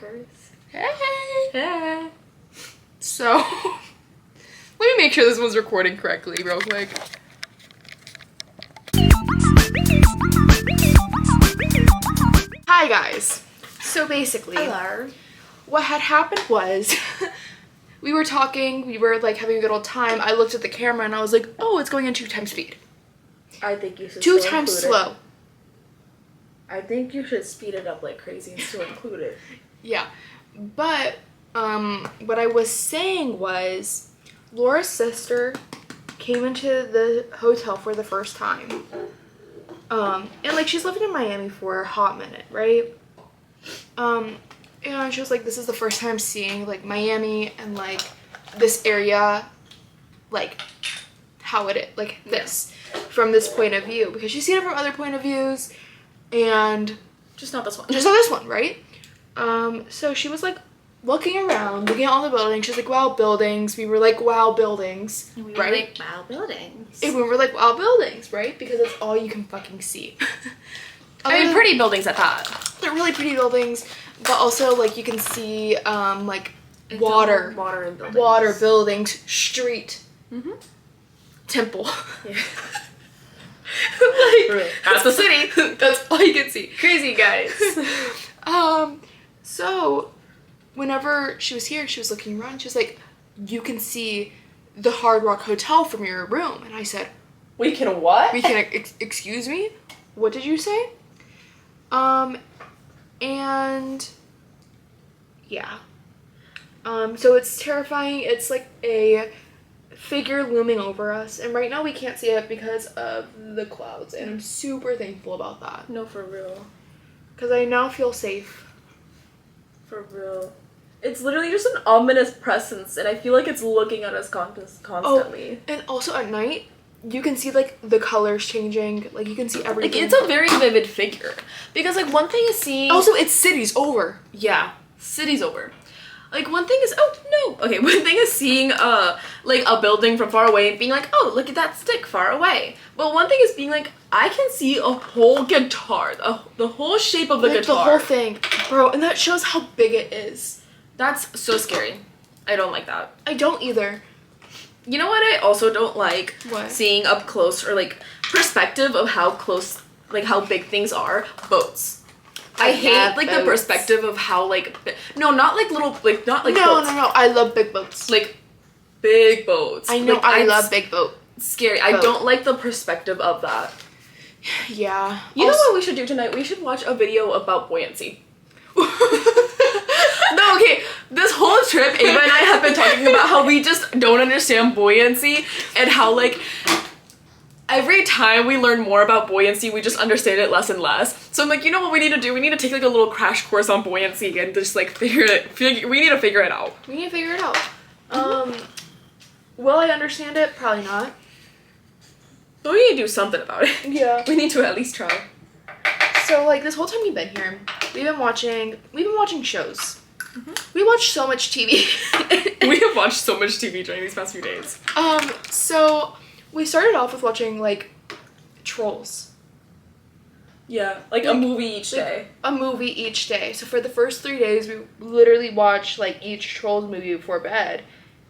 Talkers. Hey! Hey! So, let me make sure this one's recording correctly real quick. Hi guys! So basically, Hello. what had happened was, we were talking, we were like having a good old time. I looked at the camera and I was like, oh, it's going in 2 times speed. I think you should 2 still times include slow. it. I think you should speed it up like crazy and still include it. Yeah. But, what I was saying was, Laura's sister came into the hotel for the first time. And like she's living in Miami for a hot minute, right? And she was like, this is the first time seeing like Miami and like this area, like how it is, like this, from this point of view, because she's seen it from other point of views, and Just not this one. just not this one, right? So she was like looking around, looking at all the buildings. She's like, wow, buildings. We were like, wow, buildings, And we right? were like, wow, buildings. And we were like, wow, buildings, right? Because that's all you can fucking see. I mean, pretty buildings at that. They're really pretty buildings, but also like you can see like water and buildings. water, buildings, street, temple. Yeah. Like, That's the city. that's all you can see. Crazy guys. So whenever she was here, she was looking around. She was like, you can see the Hard Rock Hotel from your room. And I said, We can what? we can, excuse me? What did you say? And yeah. So it's terrifying. It's like a figure looming over us. And right now we can't see it because of the clouds. And I'm super thankful about that. No, for real. Because I now feel safe. For real. It's literally just an ominous presence, and I feel like it's looking at us constantly. And also at night, you can see like the colors changing. Like you can see everything. Like, it's a very vivid figure. Because, like, one thing is seeing... Also, it's cities over. Yeah, city's over. Like, one thing is... Oh, no. Okay, one thing is seeing, like, a building from far away and being like, oh, look at that stick far away. But one thing is being like, I can see a whole guitar. The whole shape of the Like guitar. the whole thing. Bro, and that shows how big it is. That's so scary. I don't like that. I don't either. You know what I also don't like? What? Seeing up close, or like perspective of how close, like how big things are. Boats. I hate like the boats. perspective of how like no, not like little, like not like No, boats. no. I love big boats. Like big boats. I know. Like, I love big boat. Scary. I don't like the perspective of that. Yeah. You know what we should do tonight? We should watch a video about buoyancy. No, okay, this whole trip, Ava and I have been talking about how we just don't understand buoyancy, and how, like, every time we learn more about buoyancy, we just understand it less and less. So I'm like, you know what we need to do? We need to take, like, a little crash course on buoyancy and just, like, we need to figure it out. We need to figure it out. Will I understand it? Probably not. But we need to do something about it. Yeah. We need to at least try. So, like, this whole time you've been here, we've been watching shows. We watch so much TV. We have watched so much TV during these past few days. So we started off with watching like Trolls. Yeah, like a movie each day. A movie each day. So for the first 3 days, we literally watched like each Trolls movie before bed.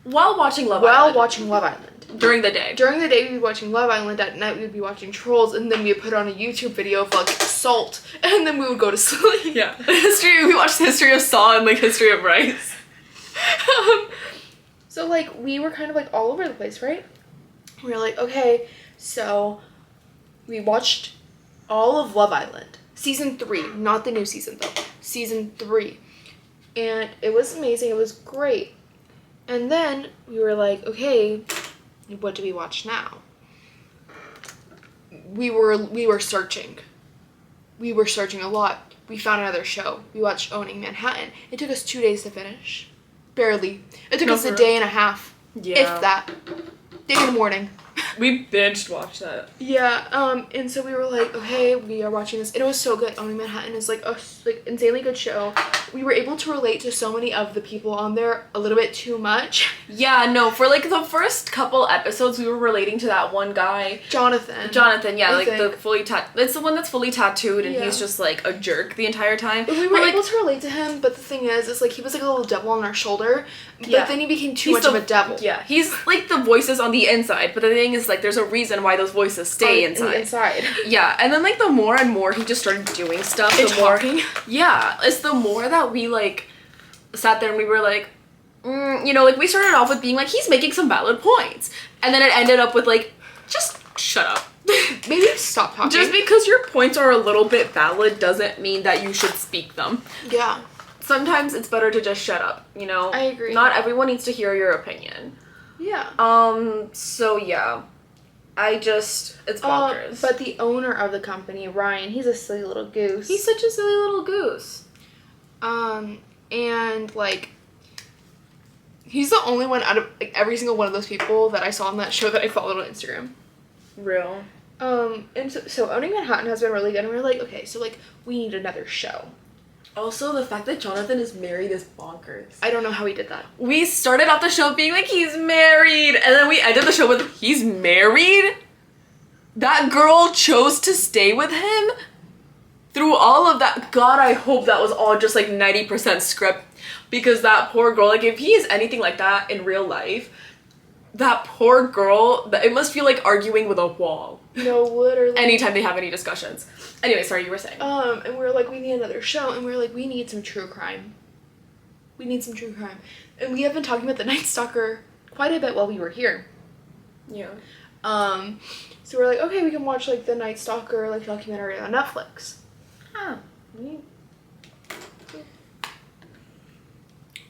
While watching Love Island. During the day. During the day, we'd be watching Love Island. At night, we'd be watching Trolls, and then we'd put on a YouTube video of like Salt, and then we would go to sleep. Yeah, we watched the history of Saw and like history of Rice. So like we were kind of like all over the place, right? We were like, okay, so we watched all of Love Island, season 3, not the new season though, season 3, and it was amazing. It was great. And then we were like, okay, what do we watch now? We were searching. We were searching a lot. We found another show. We watched Owning Manhattan. It took us 2 days to finish. Barely. It took us a day and a half. Yeah. If that. Day in the morning. We binged watched that. Yeah, and so we were like, okay, we are watching this. And it was so good. Owning Manhattan is like a insanely good show. We were able to relate to so many of the people on there a little bit too much. Yeah, no, for like the first couple episodes, we were relating to that one guy. Jonathan, yeah, I like think. the fully it's the one that's fully tattooed and Yeah. he's just like a jerk the entire time. We were able to relate to him, but the thing is like he was like a little devil on our shoulder, but then he became too much of a devil. Yeah, he's like the voices on the inside, but the thing is like there's a reason why those voices stay inside. Yeah, and then like the more and more he just started doing stuff, And the more talking. Yeah, it's the more that we like sat there and we were like, you know, like we started off with being like he's making some valid points, and then it ended up with like just shut up. Maybe stop talking. Just because your points are a little bit valid doesn't mean that you should speak them. Yeah. Sometimes it's better to just shut up, you know? I agree. Not everyone needs to hear your opinion. Yeah. So yeah. It's bonkers. But the owner of the company, Ryan, he's a silly little goose. He's such a silly little goose. And like, he's the only one out of like every single one of those people that I saw on that show that I followed on Instagram. Real. And so Owning Manhattan has been really good, and we're like, okay, so like we need another show. Also, the fact that Jonathan is married is bonkers. I don't know how he did that. We started off the show being like, he's married, and then we ended the show with, he's married? That girl chose to stay with him? Through all of that, God, I hope that was all just like 90% script, because that poor girl, like if he is anything like that in real life, that poor girl, it must feel like arguing with a wall. No, literally. Anytime they have any discussions. Anyway, sorry, you were saying. And we're like, we need another show, and we're like, we need some true crime. And we have been talking about The Night Stalker quite a bit while we were here. Yeah. So we're like, okay, we can watch like The Night Stalker like documentary on Netflix. Huh. We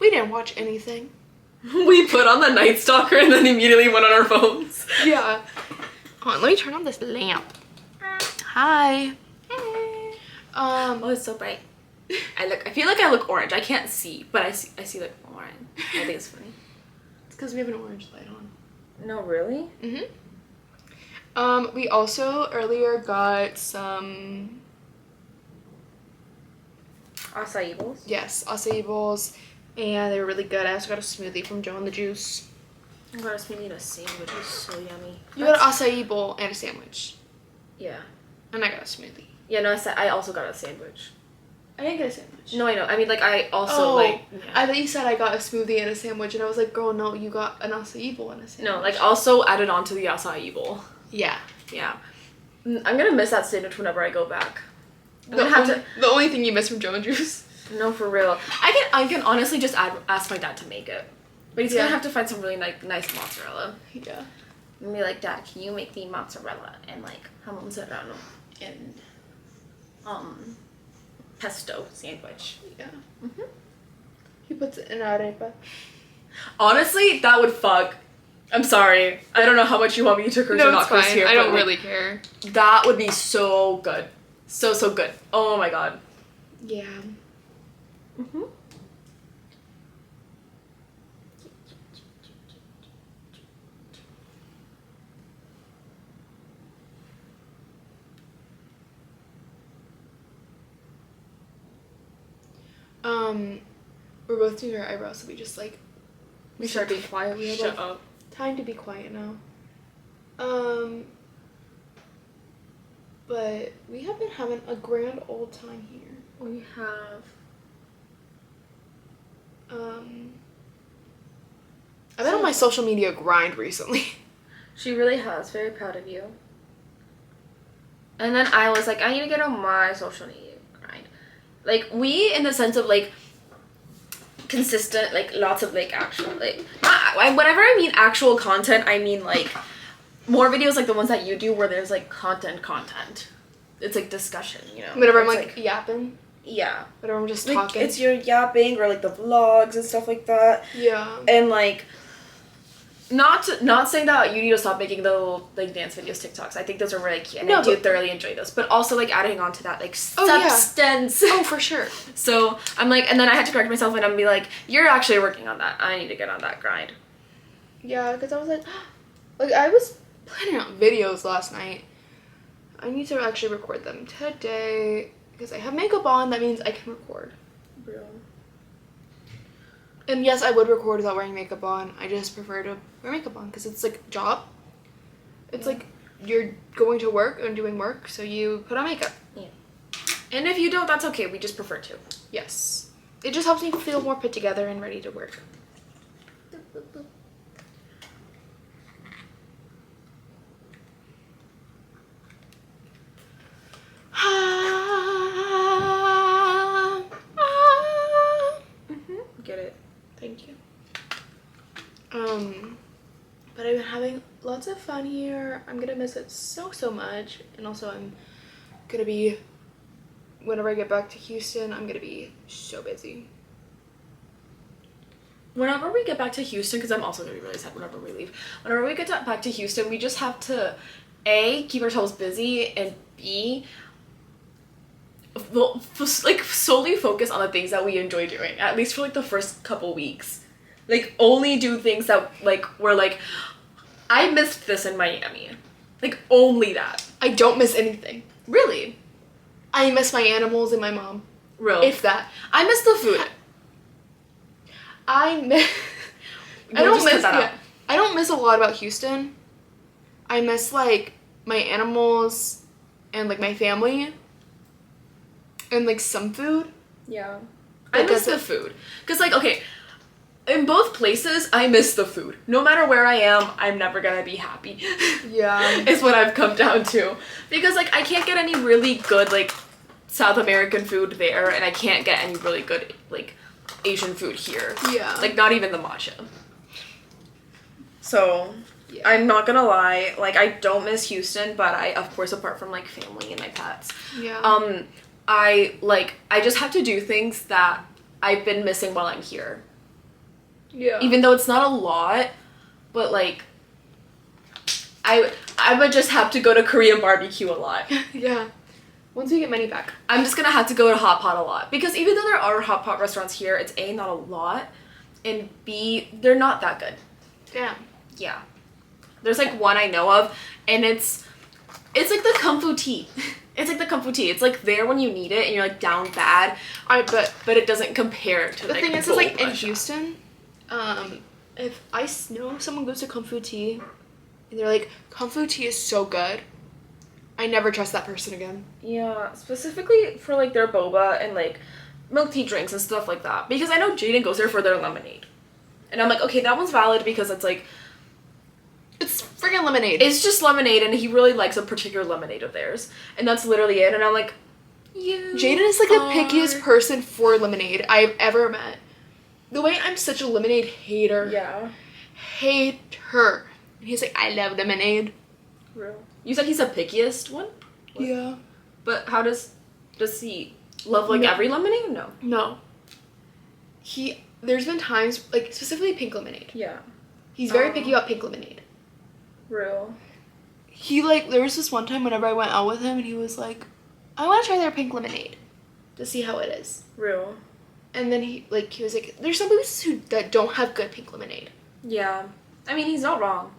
didn't watch anything. We put on The Night Stalker and then immediately went on our phones. Yeah. Hold on, let me turn on this lamp. Hi. Oh, it's so bright. I feel like I look orange. I can't see, but I see like orange. I think it's funny. It's because we have an orange light on. No, really? We also earlier got some Acai bowls? Yes, acai bowls, and they were really good. I also got a smoothie from Joe and the Juice. I got a smoothie and a sandwich. It was so yummy. You got an acai bowl and a sandwich. Yeah. And I got a smoothie. Yeah, no, I also got a sandwich. I didn't get a sandwich. No, I know. I mean, like, I also, yeah. I thought you said I got a smoothie and a sandwich, and I was like, girl, no, you got an acai bowl and a sandwich. No, like, also added on to the acai bowl. Yeah. Yeah. I'm gonna miss that sandwich whenever I go back. The only thing you miss from Joe and Juice. No, for real. I can honestly just ask my dad to make it. But he's gonna have to find some really nice mozzarella. Yeah. And be like, Dad, can you make the mozzarella and like jamon serrano and pesto sandwich? Yeah. He puts it in arepa. Honestly, that would fuck. I'm sorry. I don't know how much you want me to curse or not curse here. I don't really care. That would be so good. So good. Oh my god. Yeah. We're both doing our eyebrows, so we just like We start being quiet. We Shut like, up. Time to be quiet now. But we have been having a grand old time here. We have. I've been on my social media grind recently. She really has. Very proud of you. And then I was like, I need to get on my social media grind. Like, we, in the sense of, like, consistent, like, lots of, like, actual, like, whenever I mean actual content, I mean, like, more videos like the ones that you do where there's, like, content. It's, like, discussion, you know? Whenever I'm, It's, like, yapping. Yeah. Whenever I'm just Like, talking. it's your yapping or, like, the vlogs and stuff like that. Yeah. And, like, not saying that you need to stop making the little, like, dance videos, TikToks. I think those are really cute, and I do thoroughly enjoy those. But also, like, adding on to that, like, substance. Yeah. Oh, for sure. So, I'm like, and then I had to correct myself, and I'm be like, you're actually working on that. I need to get on that grind. Yeah, because I was like, I was planning out videos last night. I need to actually record them today because I have makeup on. That means I can record. Real. And yes, I would record without wearing makeup on. I just prefer to wear makeup on because it's like a job. It's like you're going to work and doing work, so you put on makeup. Yeah. And if you don't, that's okay. We just prefer to. Yes. It just helps me feel more put together and ready to work. Get it. Thank you. But I've been having lots of fun here. I'm gonna miss it so much, and also I'm gonna be, whenever I get back to Houston, I'm gonna be so busy. Whenever we get back to Houston, because I'm also gonna be really sad whenever we leave. Whenever we get back to Houston, we just have to A, keep ourselves busy, and B, like solely focus on the things that we enjoy doing, at least for like the first couple weeks. Like only do things that like we're like, I missed this in Miami. Like only that. I don't miss anything. Really? I miss my animals and my mom. Real. If that. I miss the food. I miss I don't miss a lot about Houston. I miss like my animals and like my family and like some food. Yeah. I miss the food. Because like, okay, in both places, I miss the food. No matter where I am, I'm never gonna be happy. Yeah. Is what I've come down to. Because like, I can't get any really good like South American food there, and I can't get any really good like Asian food here. Yeah. Like not even the matcha. So yeah. I'm not gonna lie, like I don't miss Houston, but I, of course, apart from like family and my pets, I just have to do things that I've been missing while I'm here. Yeah. Even though it's not a lot, but like I would just have to go to Korean barbecue a lot. Yeah. Once we get money back. I'm just gonna have to go to Hot Pot a lot. Because even though there are hot pot restaurants here, it's A, not a lot, and B, they're not that good. Damn. Yeah. There's like one I know of, and it's like the kung fu tea. It's like the kung fu tea. It's like there when you need it and you're like down bad. But it doesn't compare to the like thing is like in Houston, if I know someone goes to kung fu tea and they're like, kung fu tea is so good, I never trust that person again. Yeah, specifically for like their boba and like milk tea drinks and stuff like that. Because I know Jaden goes there for their lemonade. And I'm like, okay, that one's valid because it's like, it's freaking lemonade. It's just lemonade, and he really likes a particular lemonade of theirs. And that's literally it. And I'm like, Jaden is like the pickiest person for lemonade I've ever met. The way I'm such a lemonade hater. Yeah. Hate her. And he's like, I love lemonade. Real. You said he's the pickiest one? What? Yeah. But how does he love like every lemonade? No. No. There's been times, like specifically pink lemonade. Yeah. He's very picky about pink lemonade. Real. There was this one time whenever I went out with him and he was like, I want to try their pink lemonade to see how it is. Real. And then he was like, there's some places that don't have good pink lemonade. Yeah. I mean, he's not wrong.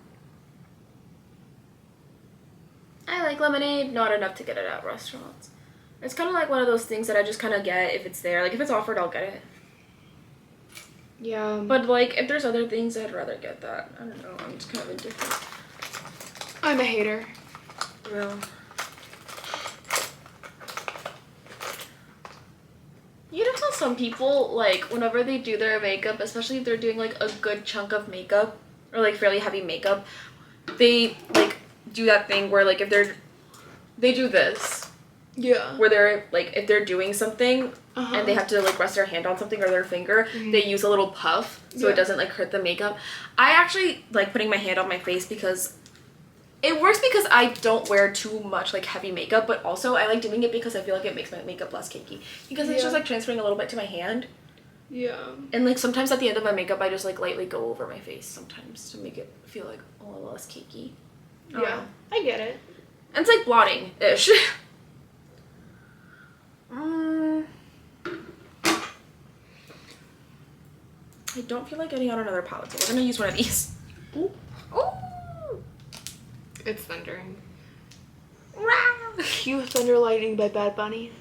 I like lemonade, not enough to get it at restaurants. It's kind of like one of those things that I just kind of get if it's there. Like, if it's offered, I'll get it. Yeah. But, like, if there's other things, I'd rather get that. I don't know. I'm just kind of indifferent. I'm a hater. Real. You know how some people, like, whenever they do their makeup, especially if they're doing, like, a good chunk of makeup, or, like, fairly heavy makeup, they, like, do that thing where, like, they do this. Yeah. Where they're, like, if they're doing something, and they have to, like, rest their hand on something or their finger, they use a little puff so it doesn't, like, hurt the makeup. I actually like putting my hand on my face because it works because I don't wear too much, like, heavy makeup, but also I like doing it because I feel like it makes my makeup less cakey. Because it's just, like, transferring a little bit to my hand. Yeah. And, like, sometimes at the end of my makeup, I just, like, lightly go over my face sometimes to make it feel, like, a little less cakey. Yeah. I get it. And it's, like, blotting-ish. I don't feel like getting out another palette, so we're gonna use one of these. Ooh. Ooh. It's thundering. Cue Thunder Lightning by Bad Bunny.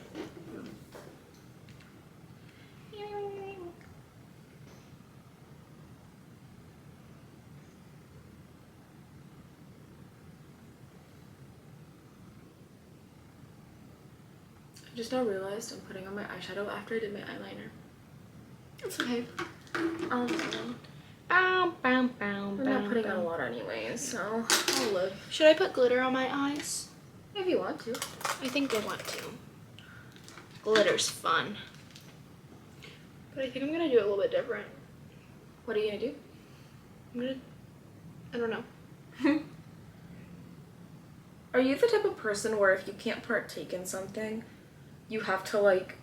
I just now realized I'm putting on my eyeshadow after I did my eyeliner. It's okay. I'm not putting on a lot anyways, so I'll live. Should I put glitter on my eyes? If you want to. I think I want to. Glitter's fun. But I think I'm gonna do it a little bit different. What are you gonna do? I don't know. Are you the type of person where if you can't partake in something, you have to like...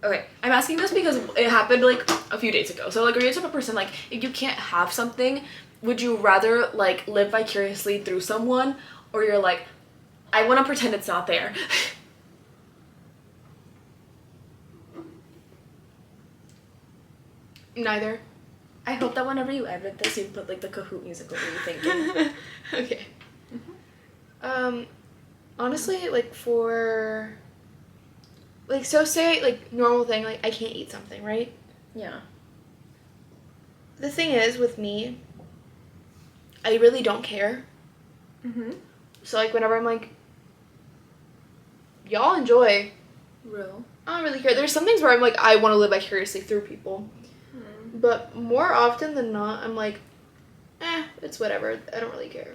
Okay, I'm asking this because it happened like a few days ago. So like, are you the type of person like, if you can't have something, would you rather like live vicariously through someone, or you're like, I want to pretend it's not there? Neither. I hope that whenever you edit this, you put like the Kahoot music over you thinking. Okay. Honestly, like for, like, so say like normal thing, like I can't eat something, right? Yeah. The thing is with me, I really don't care. So like whenever I'm like, y'all enjoy. Real. I don't really care. There's some things where I'm like, I want to live vicariously through people. But more often than not, I'm like, it's whatever. I don't really care.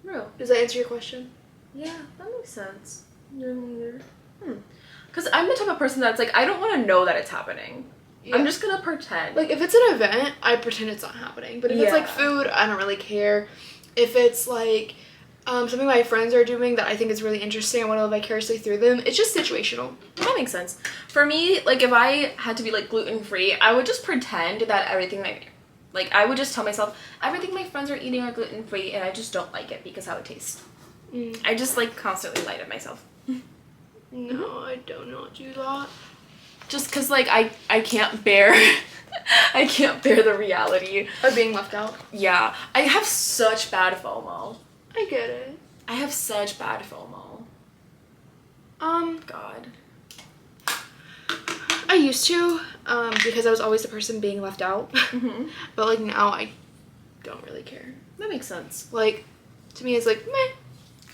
Real. Does that answer your question? Yeah, that makes sense. Because I'm the type of person that's like, I don't want to know that it's happening. Yeah. I'm just gonna pretend. Like, if it's an event, I pretend it's not happening. But if it's like food, I don't really care. If it's like something my friends are doing that I think is really interesting, I want to live vicariously through them, it's just situational. That makes sense. For me, like, if I had to be like gluten-free, I would just pretend that everything like I would just tell myself everything my friends are eating are gluten-free, and I just don't like it because how it tastes. I just like constantly lie to myself. No, I do not do that. Just because like I can't bear I can't bear the reality of being left out. Yeah, I have such bad FOMO. I get it. I have such bad FOMO. God. I used to, because I was always the person being left out. But like now I don't really care. That makes sense. Like, to me it's like, meh.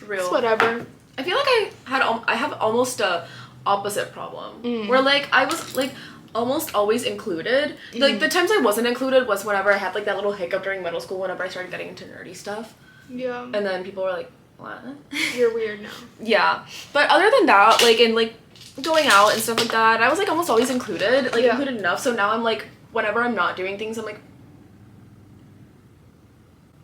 Real. It's whatever. I feel like I have almost a opposite problem. Where like I was like almost always included. Like the times I wasn't included was whenever I had like that little hiccup during middle school whenever I started getting into nerdy stuff. Yeah. And then people were like, what? You're weird now. Yeah. But other than that, like in like going out and stuff like that, I was like almost always included. Like included enough. So now I'm like, whenever I'm not doing things, I'm like,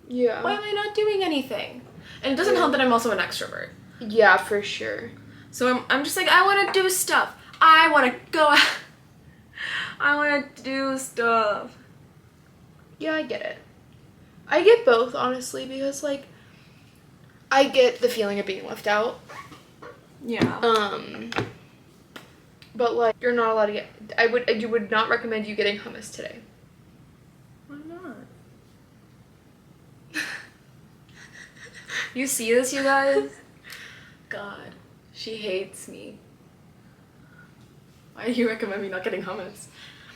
yeah, why am I not doing anything? And it doesn't help that I'm also an extrovert. Yeah, for sure. So I'm just like, I want to do stuff. I want to go out. I want to do stuff. Yeah, I get it. I get both, honestly, because, like, I get the feeling of being left out. Yeah. But, like, you're not allowed to get... you would not recommend you getting hummus today. Why not? You see this, you guys? God, she hates me. Why do you recommend me not getting hummus?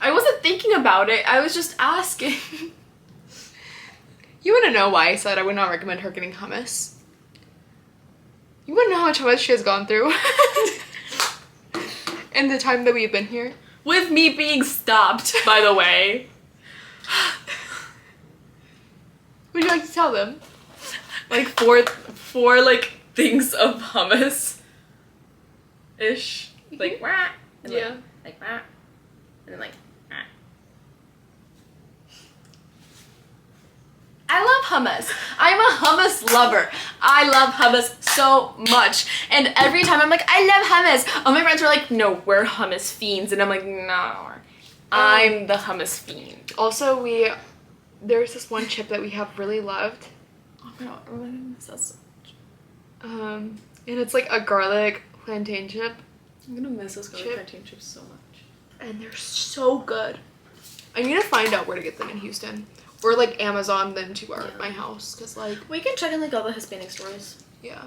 I wasn't thinking about it. I was just asking. You want to know why I said I would not recommend her getting hummus? You want to know how much hummus she has gone through? In the time that we've been here? With me being stopped, by the way. Would you like to tell them? Like four like things of hummus ish. Like wah. And yeah. Like wah. And then like wah. I love hummus. I'm a hummus lover. I love hummus so much. And every time I'm like, I love hummus. All my friends are like, no, we're hummus fiends. And I'm like, no. I'm the hummus fiend. Also, there's this one chip that we have really loved. Oh my god, I'm gonna miss that so much. And it's like a garlic plantain chip. I'm gonna miss those garlic plantain chips so much. And they're so good. I need to find out where to get them in Houston. or like Amazon them to Yeah. my house, because like We can check in like all the Hispanic stores. yeah.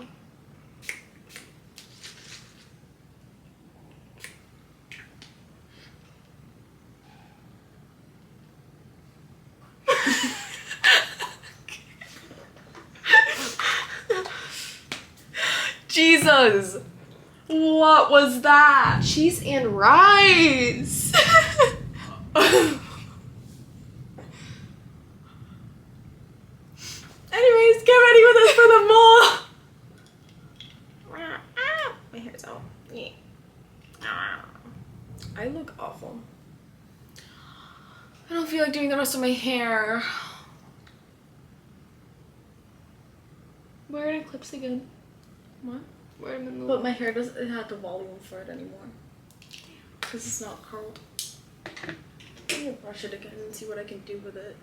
Jesus! What was that? Cheese and rice. Anyways, get ready with us for the mall! My hair's out. Yeah. I look awful. I don't feel like doing the rest of my hair. Where are the clips again? What? Where am I in the But my hair doesn't have the volume for it anymore. Because it's not curled. I'm gonna brush it again and see what I can do with it.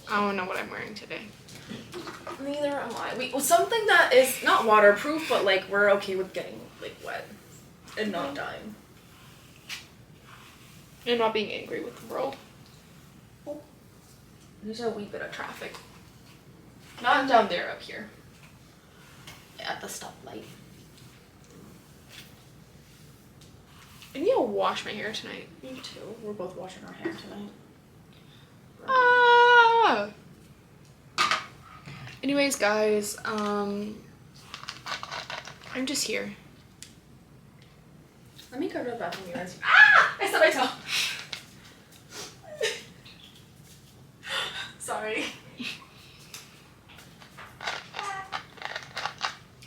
I don't know what I'm wearing today. Neither am I. Well, something that is not waterproof, but like we're okay with getting like wet and not dying. And not being angry with the world. There's a wee bit of traffic. Not down there, up here. At the stoplight. I need to wash my hair tonight. Me too. We're both washing our hair tonight. Ah! Anyways, guys, I'm just here. Let me go to the bathroom, you guys. Ah! I stubbed my toe. Sorry. I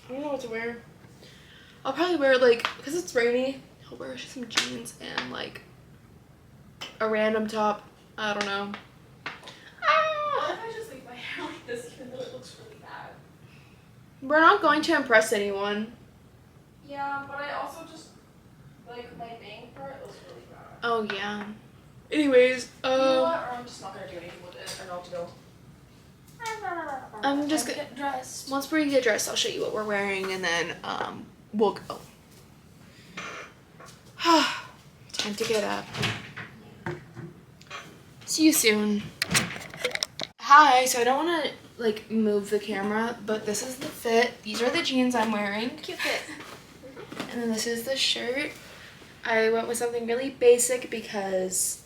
don't know what to wear. I'll probably wear like, because it's rainy, I'll wear some jeans and like a random top. I don't know. What if I just leave my hair like this even though it looks really bad? We're not going to impress anyone. Yeah, but I also just like my bang part looks really bad. Oh yeah. Anyways, You know what? Or I'm just not gonna do anything with it. And I'll have to go. I'm just Time to gonna get dressed. once we get dressed, I'll show you what we're wearing, and then we'll go. Time to get up. See you soon. Hi. So I don't want to like move the camera, but this is the fit. These are the jeans I'm wearing. Cute fit. And then this is the shirt. I went with something really basic because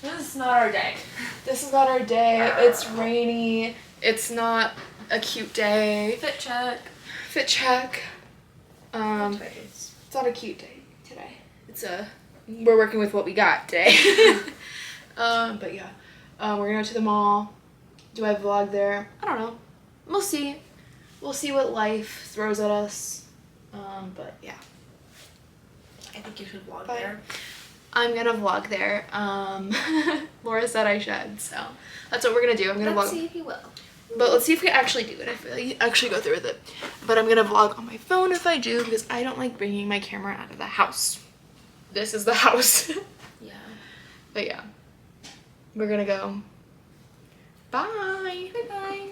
This is not our day. this is not our day. It's rainy. It's not a cute day. Fit check. Fit check. It's not a cute day today. It's we're working with what we got day. But yeah. We're gonna go to the mall. Do I vlog there? I don't know. We'll see. We'll see what life throws at us. But yeah. I think you should vlog Bye. there. I'm gonna vlog there. Laura said I should, so that's what we're gonna do. I'm gonna Let's vlog. see if you will. But let's see if we actually do it. If I actually go through with it. But I'm gonna vlog on my phone if I do, because I don't like bringing my camera out of the house. This is the house. Yeah. But yeah, we're gonna go. Bye. Bye bye.